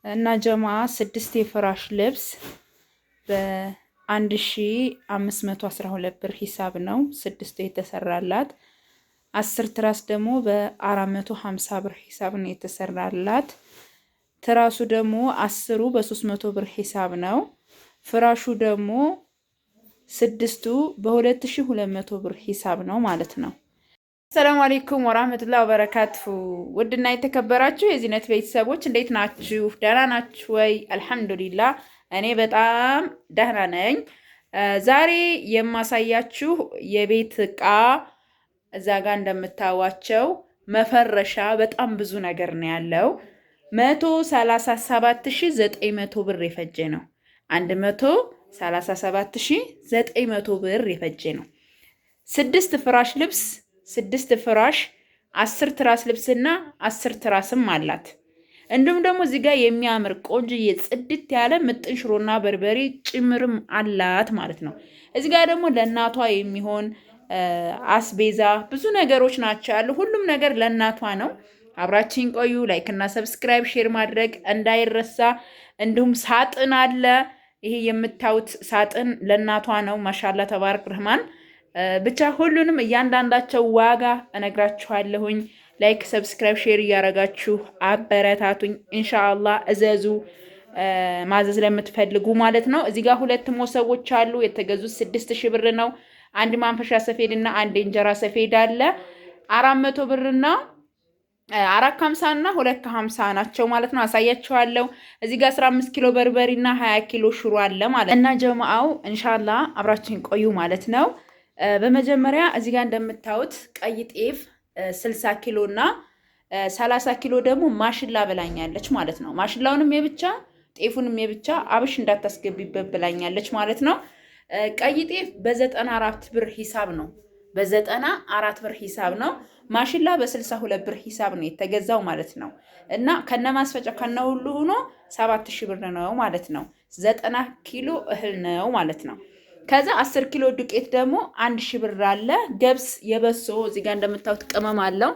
እና ጀማ 6 የፍራሽ ልብስ በ1512 ብር ሂሳብ ነው። 6 የተሰራላት 10 ትራስ ደግሞ በ450 ብር ሂሳብ ነው የተሰራላት። ትራሱ ደግሞ 10ሩ በ300 ብር ሂሳብ ነው። ፍራሹ ደግሞ 6ቱ በ2200 ብር ሂሳብ ነው ማለት ነው። ሰላም አለይኩም ወራህመቱላሂ ወበረካቱ። ውድና የተከበራችሁ የዚህነት ቤተሰቦች እንዴት ናችሁ? ደህና ናችሁ ወይ? አልሐምዱሊላህ እኔ በጣም ደህና ነኝ። ዛሬ የማሳያችሁ የቤት እቃ እዛ ጋር እንደምታዋቸው መፈረሻ በጣም ብዙ ነገር ነው ያለው። 137900 ብር የፈጀ ነው። 137900 ብር የፈጀ ነው። 6 ፍራሽ ልብስ 6 ፍራሽ 10 ትራስ ልብስና 10 ትራስም አላት። እንዲሁም ደግሞ እዚህ ጋር የሚያምር ቆንጆዬ ጽድት ያለ ምጥን ሽሮና በርበሬ ጭምርም አላት ማለት ነው። እዚህ ጋር ደግሞ ለእናቷ የሚሆን አስቤዛ ብዙ ነገሮች ናቸው ያሉ። ሁሉም ነገር ለእናቷ ነው። አብራችን ቆዩ። ላይክ እና ሰብስክራይብ ሼር ማድረግ እንዳይረሳ። እንዲሁም ሳጥን አለ። ይሄ የምታዩት ሳጥን ለእናቷ ነው። ማሻላ ተባረክ ረህማን። ብቻ ሁሉንም እያንዳንዳቸው ዋጋ እነግራችኋለሁኝ። ላይክ ሰብስክራይብ ሼር እያረጋችሁ አበረታቱኝ። ኢንሻአላህ እዘዙ ማዘዝ ለምትፈልጉ ማለት ነው። እዚህ ጋር 2 ሞሰቦች አሉ። የተገዙት 6000 ብር ነው። አንድ ማንፈሻ ሰፌድ እና አንድ እንጀራ ሰፌድ አለ። 400 ብርና 450 እና 250 ናቸው ማለት ነው። አሳያችኋለሁ። እዚህ ጋር 15 ኪሎ በርበሬና 20 ኪሎ ሽሮ አለ ማለት እና ጀማዓው ኢንሻአላህ አብራችን ቆዩ ማለት ነው። በመጀመሪያ እዚህ ጋር እንደምታዩት ቀይ ጤፍ 60 ኪሎ እና 30 ኪሎ ደግሞ ማሽላ ብላኛለች ማለት ነው። ማሽላውንም የብቻ ጤፉንም የብቻ አብሽ እንዳታስገቢበት ብላኛለች ማለት ነው። ቀይ ጤፍ በ94 ብር ሂሳብ ነው። በ94 ብር ሂሳብ ነው። ማሽላ በ62 ብር ሂሳብ ነው የተገዛው ማለት ነው። እና ከነማስፈጫ ከነሁሉ ሆኖ 7000 ብር ነው ማለት ነው። 90 ኪሎ እህል ነው ማለት ነው። ከዛ 10 ኪሎ ዱቄት ደግሞ 1000 ብር አለ። ገብስ የበሶ እዚህ ጋር እንደምታዩት ቅመም አለው።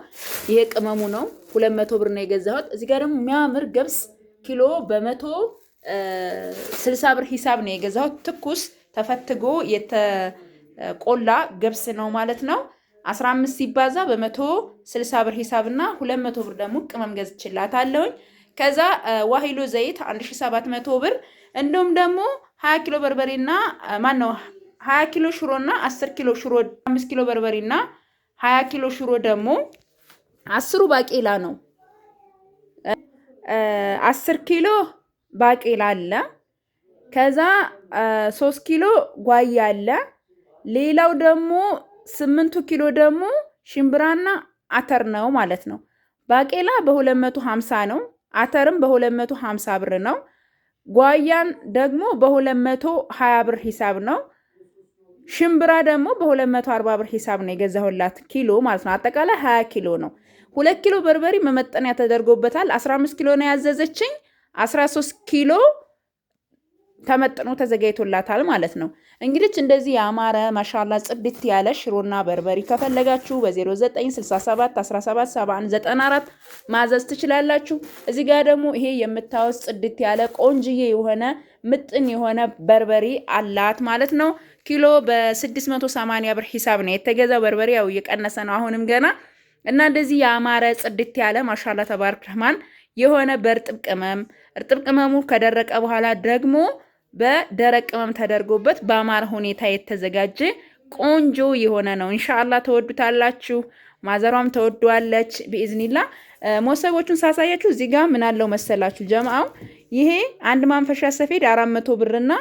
ይሄ ቅመሙ ነው። 200 ብር ነው የገዛሁት። እዚህ ጋር ደግሞ የሚያምር ገብስ ኪሎ በ160 ብር ሂሳብ ነው የገዛሁት። ትኩስ ተፈትጎ የተቆላ ገብስ ነው ማለት ነው። 15 ሲባዛ በ160 ብር ሂሳብና 200 ብር ደግሞ ቅመም ገዝችላታለሁኝ። ከዛ ዋሂሎ ዘይት 1700 ብር እንዲሁም ደግሞ 20 ኪሎ በርበሬና 20 ኪሎ ሽሮና 10 ኪሎ ሽሮ 5 ኪሎ በርበሬና 20 ኪሎ ሽሮ ደግሞ 10ሩ ባቄላ ነው። 10 ኪሎ ባቄላ አለ። ከዛ 3 ኪሎ ጓያ አለ። ሌላው ደግሞ 8 ኪሎ ደግሞ ሽምብራና አተር ነው ማለት ነው። ባቄላ በ250 ነው። አተርም በ250 ብር ነው። ጓያን ደግሞ በ220 ብር ሂሳብ ነው። ሽምብራ ደግሞ በ240 ብር ሂሳብ ነው የገዛሁላት ኪሎ ማለት ነው። አጠቃላይ 20 ኪሎ ነው። 2 ኪሎ በርበሬ መመጠንያ ተደርጎበታል። 15 ኪሎ ነው ያዘዘችኝ። 13 ኪሎ ተመጥኖ ተዘጋጅቶላታል ማለት ነው። እንግዲህ እንደዚህ ያማረ ማሻአላ ጽድት ያለ ሽሮና በርበሬ ከፈለጋችሁ በ0967177194 ማዘዝ ትችላላችሁ። እዚህ ጋር ደግሞ ይሄ የምታዩት ጽድት ያለ ቆንጅዬ የሆነ ምጥን የሆነ በርበሬ አላት ማለት ነው። ኪሎ በ680 ብር ሂሳብ ነው የተገዛው። በርበሬ ያው እየቀነሰ ነው አሁንም ገና እና እንደዚህ ያማረ ጽድት ያለ ማሻአላ ተባረክ ረህማን የሆነ በእርጥብ ቅመም እርጥብ ቅመሙ ከደረቀ በኋላ ደግሞ በደረቅ ቅመም ተደርጎበት በአማረ ሁኔታ የተዘጋጀ ቆንጆ የሆነ ነው። ኢንሻአላህ ተወዱታላችሁ። ማዘሯም ተወዷለች ቢኢዝኒላህ። ሞሰቦቹን ሳሳያችሁ እዚህ ጋር ምን አለው መሰላችሁ ጀማዓው፣ ይሄ አንድ ማንፈሻ ሰፌድ 400 ብርና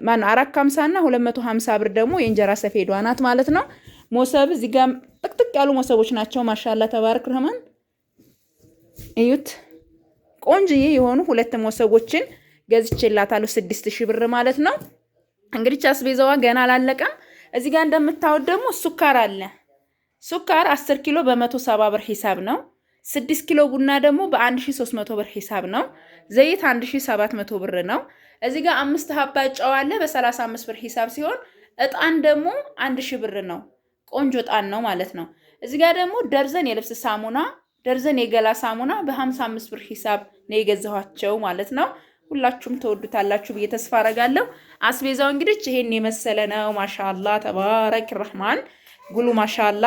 450 እና 250 ብር ደግሞ የእንጀራ ሰፌዷ ናት ማለት ነው። ሞሰብ እዚህ ጋር ጥቅጥቅ ያሉ ሞሰቦች ናቸው። ማሻአላህ ተባረክ ረህማን እዩት። ቆንጆዬ የሆኑ 2 ሞሰቦችን ገዝቼላታለሁ 6000 ብር ማለት ነው። እንግዲህ አስቤዛዋ ገና አላለቀም። እዚህ ጋር እንደምታዩት ደግሞ ሱካር አለ። ሱካር 10 ኪሎ በ170 ብር ሂሳብ ነው። 6 ኪሎ ቡና ደግሞ በ1300 ብር ሂሳብ ነው። ዘይት 1700 ብር ነው። እዚህ ጋር 5 ሀባ ጨው አለ በ35 ብር ሂሳብ ሲሆን እጣን ደግሞ 1000 ብር ነው። ቆንጆ እጣን ነው ማለት ነው። እዚህ ጋር ደግሞ ደርዘን የልብስ ሳሙና ደርዘን የገላ ሳሙና በ55 ብር ሂሳብ ነው የገዛኋቸው ማለት ነው። ሁላችሁም ተወዱታላችሁ ብዬ ተስፋ አረጋለሁ። አስቤዛው እንግዲህ ይሄን የመሰለ ነው። ማሻአላ ተባረክ ረህማን ጉሉ ማሻአላ።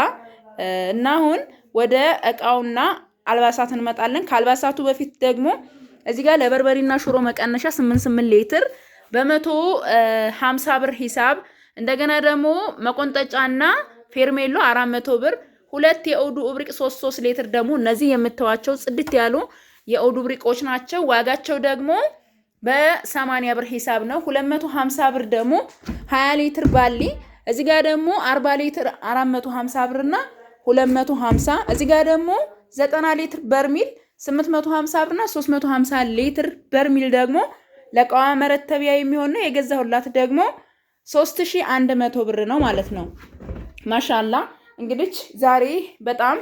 እና አሁን ወደ እቃውና አልባሳት እንመጣለን። ከአልባሳቱ በፊት ደግሞ እዚህ ጋር ለበርበሬና ሽሮ መቀነሻ 88 ሊትር በ150 ብር ሂሳብ፣ እንደገና ደግሞ መቆንጠጫና ፌርሜሎ 400 ብር፣ ሁለት የኦዱ ብሪቅ 3 ሊትር ደግሞ እነዚህ የምታዋቸው ጽድት ያሉ የኦዱ ብሪቆች ናቸው። ዋጋቸው ደግሞ በ80 ብር ሂሳብ ነው። 250 ብር ደግሞ 20 ሊትር ባሊ፣ እዚህ ጋር ደግሞ 40 ሊትር 450 ብርና 250፣ እዚህ ጋር ደግሞ 90 ሊትር በርሚል 850 ብርና 350 ሊትር በርሚል ደግሞ ለቃዋ መረተቢያ የሚሆን ነው። የገዛሁላት ደግሞ 3100 ብር ነው ማለት ነው። ማሻአላ እንግዲህ ዛሬ በጣም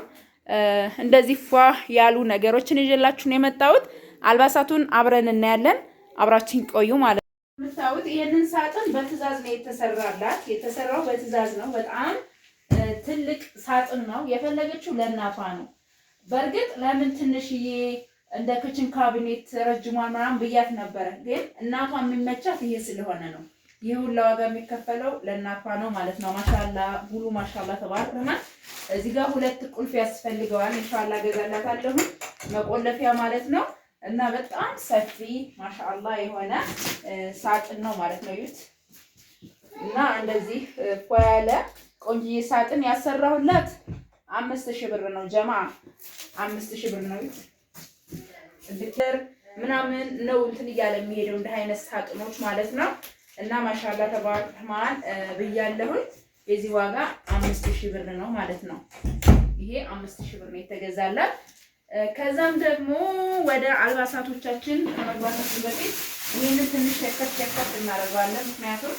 እንደዚህ ፏ ያሉ ነገሮችን ይዤላችሁ ነው የመጣሁት። አልባሳቱን አብረን እናያለን። አብራችን ቆዩ ማለት ነው። የምታዩት ይሄንን ሳጥን በትዕዛዝ ነው የተሰራላት። የተሰራው በትዕዛዝ ነው። በጣም ትልቅ ሳጥን ነው። የፈለገችው ለእናቷ ነው። በእርግጥ ለምን ትንሽዬ እንደ ክችን ካቢኔት ረጅሟን ምናምን ብያት ነበረ፣ ግን እናቷ የሚመቻት ይሄ ስለሆነ ነው። ይህ ሁሉ ዋጋ የሚከፈለው ለእናቷ ነው ማለት ነው። ማሻአላ ጉሉ ማሻአላ ተባረከና። እዚህ ጋር 2 ቁልፍ ያስፈልገዋል። ኢንሻአላ ገዛላታለሁ መቆለፊያ ማለት ነው። እና በጣም ሰፊ ማሻአላ የሆነ ሳጥን ነው ማለት ነው። ይሁት እና እንደዚህ ፏያለ ቆንጆ ሳጥን ያሰራሁላት 5000 ብር ነው። ጀማ 5000 ብር ነው። ሊትር ምናምን ነው እንትን እያለ የሚሄደው እንደ አይነት ሳጥኖች ማለት ነው። እና ማሻአላ ተባረክ ረህማን ብያለሁኝ። የዚህ ዋጋ 5000 ብር ነው ማለት ነው። ይሄ 5000 ብር ነው የተገዛላት። ከዛም ደግሞ ወደ አልባሳቶቻችን ከመግባታችን በፊት ይሄንን ትንሽ የከፍ እናደርጋለን። ምክንያቱም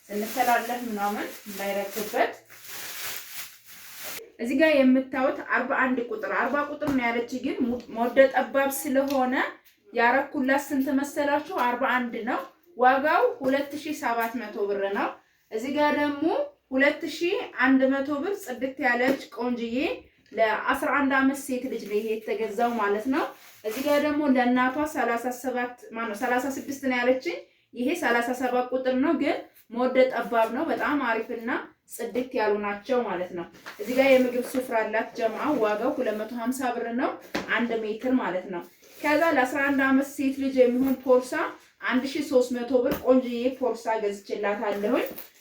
ስንተላለፍ ምናምን እንዳይረክበት። እዚህ ጋር የምታዩት 41 ቁጥር 40 ቁጥር ነው ያለች፣ ግን ሞደ ጠባብ ስለሆነ ያረኩላት ስንት መሰላችሁ? 41 ነው። ዋጋው 2700 ብር ነው። እዚህ ጋር ደግሞ 2100 ብር ጽድት ያለች ቆንጅዬ ለ11 ዓመት ሴት ልጅ ነው ይሄ የተገዛው ማለት ነው። እዚህ ጋር ደግሞ ለእናቷ 36 ነው ያለችኝ። ይሄ 37 ቁጥር ነው፣ ግን ሞደ ጠባብ ነው። በጣም አሪፍና ጽድት ያሉ ናቸው ማለት ነው። እዚህ ጋር የምግብ ሱፍራ አላት ጀማዓ። ዋጋው 250 ብር ነው 1 ሜትር ማለት ነው። ከዛ ለ11 ዓመት ሴት ልጅ የሚሆን ፖርሳ 1300 ብር ቆንጆዬ ፖርሳ ገዝቼላታለሁ።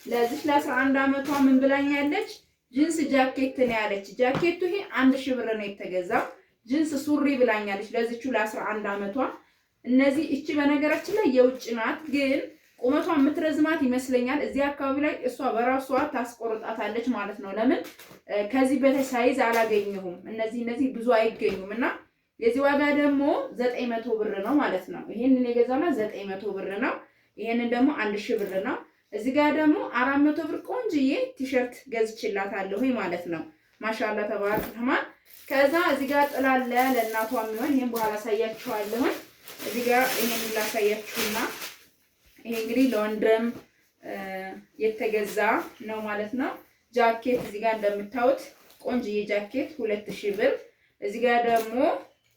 ለዚህ ለ11 ዓመቷ ምን ብላኛለች? ጂንስ ጃኬት ነው ያለች። ጃኬቱ ይሄ 1000 ብር ነው የተገዛው። ጂንስ ሱሪ ብላኛለች ለዚቹ ለ11 ዓመቷ። እነዚህ እቺ በነገራችን ላይ የውጭ ናት፣ ግን ቁመቷ የምትረዝማት ይመስለኛል። እዚህ አካባቢ ላይ እሷ በራሷ ታስቆርጣታለች ማለት ነው። ለምን ከዚህ በታች ሳይዝ አላገኘሁም። እነዚህ ብዙ አይገኙም እና የዚህ ዋጋ ደግሞ 900 ብር ነው ማለት ነው። ይሄንን የገዛውና 900 ብር ነው። ይሄንን ደግሞ 1000 ብር ነው። እዚህ ጋር ደግሞ 400 ብር ቆንጅዬ ቲሸርት ገዝቼላታለሁ ማለት ነው። ማሻአላ ተባረክ ረህማን። ከዛ እዚህ ጋር ጥላለ ለእናቷ የሚሆን ይሄን በኋላ አሳያችኋለሁ። እዚህ ጋር ይሄን ላሳያችሁና ይሄ እንግዲህ ለወንድም የተገዛ ነው ማለት ነው። ጃኬት እዚህ ጋር እንደምታዩት ቆንጅዬ ጃኬት 2000 ብር። እዚህ ጋር ደግሞ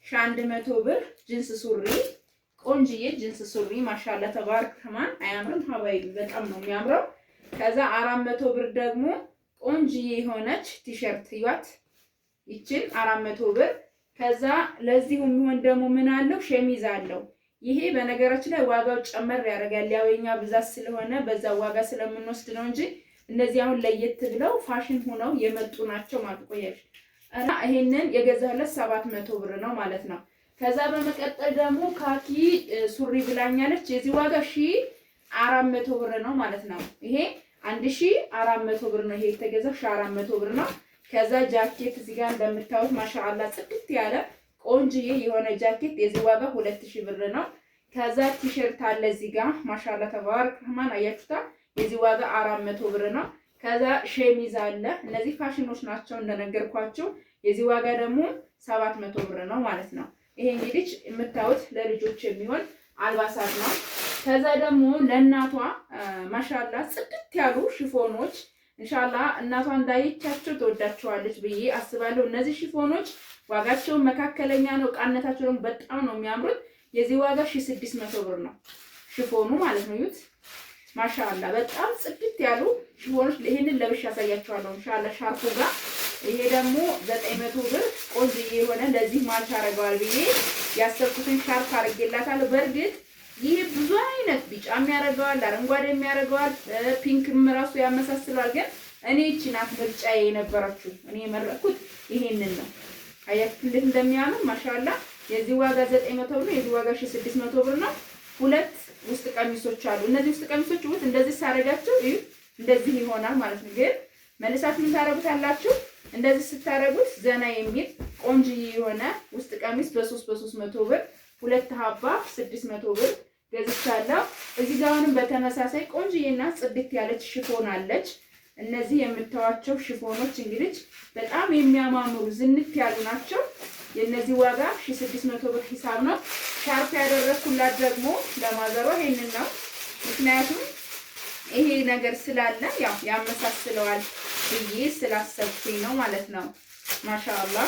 1100 ብር ጂንስ ሱሪ ቆንጅዬ ጂንስ ሱሪ ማሻአላ ተባረክ ረህማን። አያምርም? ሀባይ በጣም ነው የሚያምረው። ከዛ 400 ብር ደግሞ ቆንጅዬ የሆነች ቲሸርት ይዋት ይችን 400 ብር። ከዛ ለዚሁ የሚሆን ደግሞ ምን አለው? ሸሚዝ አለው። ይሄ በነገራችን ላይ ዋጋው ጨመር ያደርጋል። ያው የኛ ብዛት ስለሆነ በዛ ዋጋ ስለምንወስድ ነው እንጂ እነዚህ አሁን ለየት ብለው ፋሽን ሆነው የመጡ ናቸው ማለት ቆያሽ። እና ይሄንን የገዛለት 700 ብር ነው ማለት ነው። ከዛ በመቀጠል ደግሞ ካኪ ሱሪ ብላኛለች። የዚህ ዋጋ 1400 ብር ነው ማለት ነው። ይሄ 1400 ብር ነው። ይሄ የተገዛው 1400 ብር ነው። ከዛ ጃኬት እዚህ ጋር እንደምታዩት ማሻአላ ጽድት ያለ ቆንጅዬ የሆነ ጃኬት የዚህ ዋጋ 2000 ብር ነው። ከዛ ቲሸርት አለ እዚህ ጋር ማሻአላ ተባረክ ረህማን አያችሁታ። የዚህ ዋጋ 400 ብር ነው። ከዛ ሸሚዝ አለ። እነዚህ ፋሽኖች ናቸው እንደነገርኳችሁ። የዚህ ዋጋ ደግሞ 700 ብር ነው ማለት ነው። ይሄ እንግዲህ የምታዩት ለልጆች የሚሆን አልባሳት ነው። ከዛ ደግሞ ለእናቷ ማሻአላ ጽድት ያሉ ሽፎኖች ኢንሻአላህ እናቷ እንዳይቻቸው ትወዳቸዋለች ብዬ አስባለሁ። እነዚህ ሽፎኖች ዋጋቸው መካከለኛ ነው። ቃነታቸው ደግሞ በጣም ነው የሚያምሩት። የዚህ ዋጋ 1600 ብር ነው ሽፎኑ ማለት ነው። ዩት ማሻአላህ በጣም ጽድት ያሉ ሽፎኖች። ይሄንን ለብሻ ያሳያቸዋለሁ ኢንሻአላህ ሻርፑ ጋር። ይሄ ደግሞ 900 ብር ቆንጆ የሆነ ለዚህ ማች አረጋዋል ብዬ ያሰብኩትን ሻርፕ አድርጌላታለሁ። በእርግጥ ይህ ብዙ አይነት ቢጫም ያደርገዋል፣ አረንጓዴም ያደርገዋል፣ ፒንክም ራሱ ያመሳስላል። ግን እኔ እቺ ናት ምርጫዬ የነበረችው። እኔ የመረጥኩት ይሄንን ነው። አያችሁ እንዴት እንደሚያምር ማሻአላ። የዚህ ዋጋ 900 ብር ነው። የዚህ ዋጋ 1600 ብር ነው። ሁለት ውስጥ ቀሚሶች አሉ። እነዚህ ውስጥ ቀሚሶች ውስጥ እንደዚህ ሳረጋቸው እዩ እንደዚህ ይሆናል ማለት ነው። ግን መልሳችሁ ምን ታረጉታላችሁ? እንደዚህ ስታረጉት ዘና የሚል ቆንጆ የሆነ ውስጥ ቀሚስ በ300 ብር ሁለት ሀባ 600 ብር ገዝቻለሁ። እዚህ ጋር አሁንም በተመሳሳይ ቆንጆዬና ጽድት ያለች ሽፎን አለች። እነዚህ የምታዩቸው ሽፎኖች እንግዲህ በጣም የሚያማምሩ ዝንት ያሉ ናቸው። የነዚህ ዋጋ 1600 ብር ሂሳብ ነው። ሻርፕ ያደረኩላት ደግሞ ለማዘሯ ይሄንን ነው። ምክንያቱም ይሄ ነገር ስላለ ያው ያመሳስለዋል ብዬ ስላሰብኩኝ ነው ማለት ነው። ማሻአላህ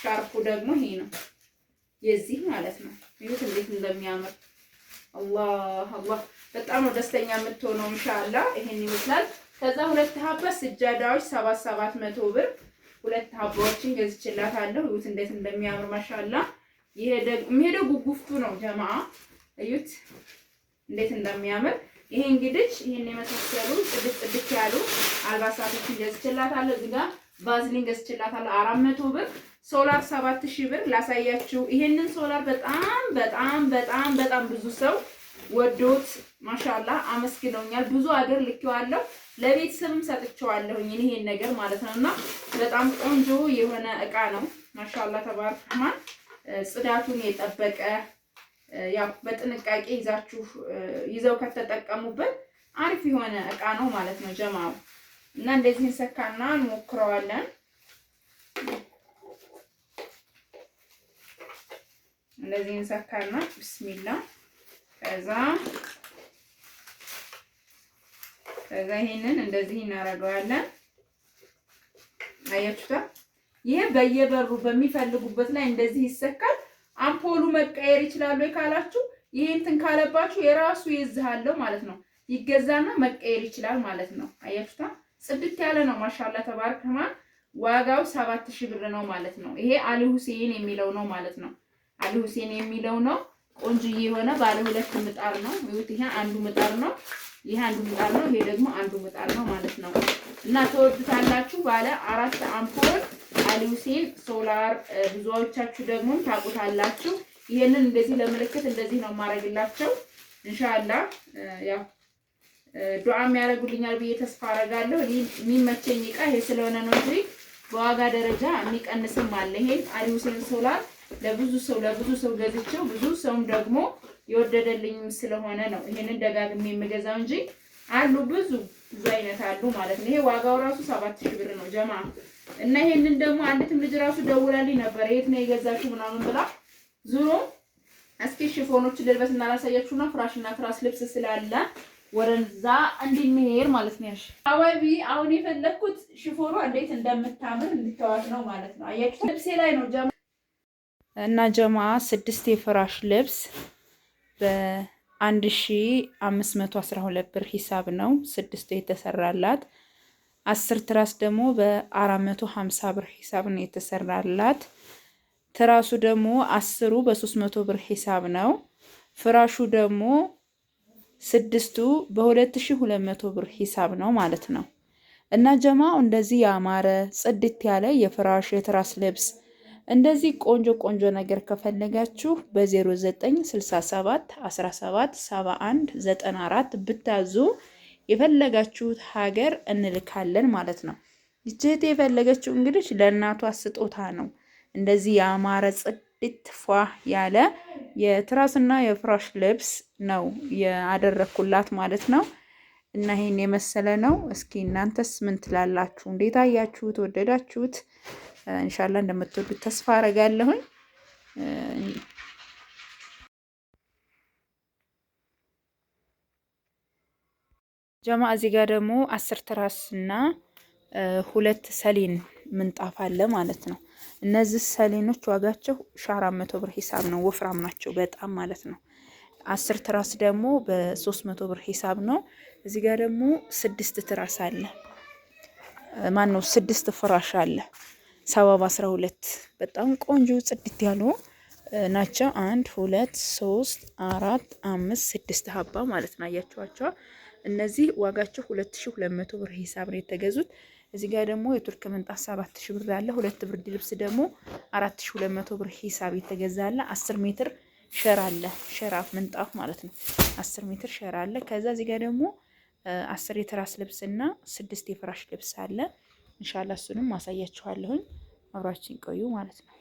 ሻርፑ ደግሞ ይሄ ነው የዚህ ማለት ነው። ይሁት እንዴት እንደሚያምር አላህ አላህ በጣም ነው ደስተኛ የምትሆነው ኢንሻአላህ። ይሄን ይመስላል። ከዛ ሁለት ሀባ ስጃዳዎች 700 ብር ሁለት ሀባዎችን ገዝቼላታለሁ። ይሁት እንዴት እንደሚያምር ማሻአላህ። ይሄ ደግሞ የሚሄደው ጉጉፍቱ ነው ጀማዓ። እዩት እንዴት እንደሚያምር። ይሄ እንግዲህ ይሄን የመሳሰሉ ጽድት ያሉ አልባሳቶችን ገዝቼላታለሁ። እዚህ ጋር ባዝሊን ገዝቼላታለሁ 400 ብር። ሶላር 7000 ብር ላሳያችሁ። ይሄንን ሶላር በጣም ብዙ ሰው ወዶት ማሻአላህ አመስግነውኛል። ብዙ አገር ልኬዋለሁ፣ ለቤተሰብም ሰጥቼዋለሁኝ ይሄን ነገር ማለት ነውና በጣም ቆንጆ የሆነ እቃ ነው ማሻአላህ ተባረክ ረህማን። ጽዳቱን የጠበቀ ያው በጥንቃቄ ይዘው ከተጠቀሙበት አሪፍ የሆነ እቃ ነው ማለት ነው ጀማው። እና እንደዚህ እንሰካና እንሞክረዋለን። እንደዚህ እንሰካና ቢስሚላ ከዛ ይሄንን እንደዚህ እናደርገዋለን። አያችሁታ? ይሄ በየበሩ በሚፈልጉበት ላይ እንደዚህ ይሰካል። አምፖሉ መቀየር ይችላል ወይ ካላችሁ ይሄ እንትን ካለባችሁ የራሱ ይዝሃለው ማለት ነው። ይገዛና መቀየር ይችላል ማለት ነው። አያችሁታ? ጽድት ያለ ነው ማሻአላ ተባረክ ረህማን። ዋጋው 7000 ብር ነው ማለት ነው። ይሄ አሊ ሁሴን የሚለው ነው ማለት ነው። አሊ ሁሴን የሚለው ነው። ቆንጆዬ የሆነ ባለ ሁለት ምጣድ ነው። ይሁት ይሄ አንዱ ምጣድ ነው። ይሄ አንዱ ምጣድ ነው። ይሄ ደግሞ አንዱ ምጣድ ነው ማለት ነው። እና ተወዱታላችሁ። ባለ 4 አምፖል አሊ ሁሴን ሶላር ብዙዎቻችሁ ደግሞ ታውቁታላችሁ። ይሄንን እንደዚህ ለምልክት እንደዚህ ነው ማረግላቸው ኢንሻአላህ። ያው ዱዓም ያደርጉልኛል ብዬ ተስፋ አረጋለሁ። የሚመቸኝ እቃ ይሄ ስለሆነ ነው እንጂ በዋጋ ደረጃ የሚቀንስም አለ። ይሄ አሊ ሁሴን ሶላር ለብዙ ሰው ገዝቼው ብዙ ሰውም ደግሞ የወደደልኝም ስለሆነ ነው ይሄንን ደጋግሜ የምገዛው እንጂ አሉ ብዙ አይነት አሉ ማለት ነው። ይሄ ዋጋው ራሱ 7000 ብር ነው ጀማ። እና ይሄንን ደግሞ አንዲትም ልጅ ራሱ ደውላልኝ ነበር የት ነው የገዛችሁ ምናምን ብላ። ዙሮ እስኪ ሽፎኖችን ልልበስና ላሳያችሁና ፍራሽና ትራስ ልብስ ስላለ ወረንዛ እንድንሄድ ማለት ነው። አዋቢ አሁን የፈለኩት ሽፎኗ እንዴት እንደምታምር እንድታዋት ነው ማለት ነው። አያችሁ ልብሴ ላይ ነው ጀማ። እና ጀማ 6 የፍራሽ ልብስ በ1512 ብር ሂሳብ ነው 6 የተሰራላት። 10 ትራስ ደግሞ በ450 ብር ሂሳብ ነው የተሰራላት። ትራሱ ደግሞ 10ሩ በ300 ብር ሂሳብ ነው። ፍራሹ ደግሞ 6ቱ በ2200 ብር ሂሳብ ነው ማለት ነው። እና ጀማው እንደዚህ ያማረ ጽድት ያለ የፍራሽ የትራስ ልብስ እንደዚህ ቆንጆ ነገር ከፈለጋችሁ በ0967 17 71 94 ብታዙ የፈለጋችሁት ሀገር እንልካለን ማለት ነው። እህቴ የፈለገችው እንግዲህ ለእናቷ ስጦታ ነው። እንደዚህ ያማረ ጽድት ፏ ያለ የትራስና የፍራሽ ልብስ ነው ያደረኩላት ማለት ነው። እና ይሄን የመሰለ ነው። እስኪ እናንተስ ምን ትላላችሁ? እንዴት አያችሁት? ወደዳችሁት? ኢንሻአላህ እንደምትወዱት ተስፋ አረጋለሁኝ። ጀማ እዚህ ጋር ደግሞ 10 ትራስና 2 ሰሌን ምንጣፍ አለ ማለት ነው። እነዚህ ሰሌኖች ዋጋቸው 400 ብር ሂሳብ ነው። ወፍራም ናቸው በጣም ማለት ነው። 10 ትራስ ደግሞ በ300 ብር ሂሳብ ነው። እዚህ ጋር ደግሞ 6 ትራስ አለ። ማን ነው 6 ፍራሽ አለ 712 በጣም ቆንጆ ጽድት ያሉ ናቸው። 1 2 3 4 5 6 ሀባ ማለት ነው። አያችኋቸው? እነዚህ ዋጋቸው 2200 ብር ሂሳብ ነው የተገዙት። እዚህ ጋር ደግሞ የቱርክ ምንጣፍ 7000 ብር አለ። 2 ብርድ ልብስ ደግሞ 4200 ብር ሂሳብ የተገዛ አለ። 10 ሜትር ሸራ አለ። ሸራ ምንጣፍ ማለት ነው። 10 ሜትር ሸራ አለ። ከዛ እዚህ ጋር ደግሞ 10 የትራስ ልብስና 6 የፍራሽ ልብስ አለ። ኢንሻአላህ እሱንም ማሳያችኋለሁኝ። አብራችን ቆዩ ማለት ነው።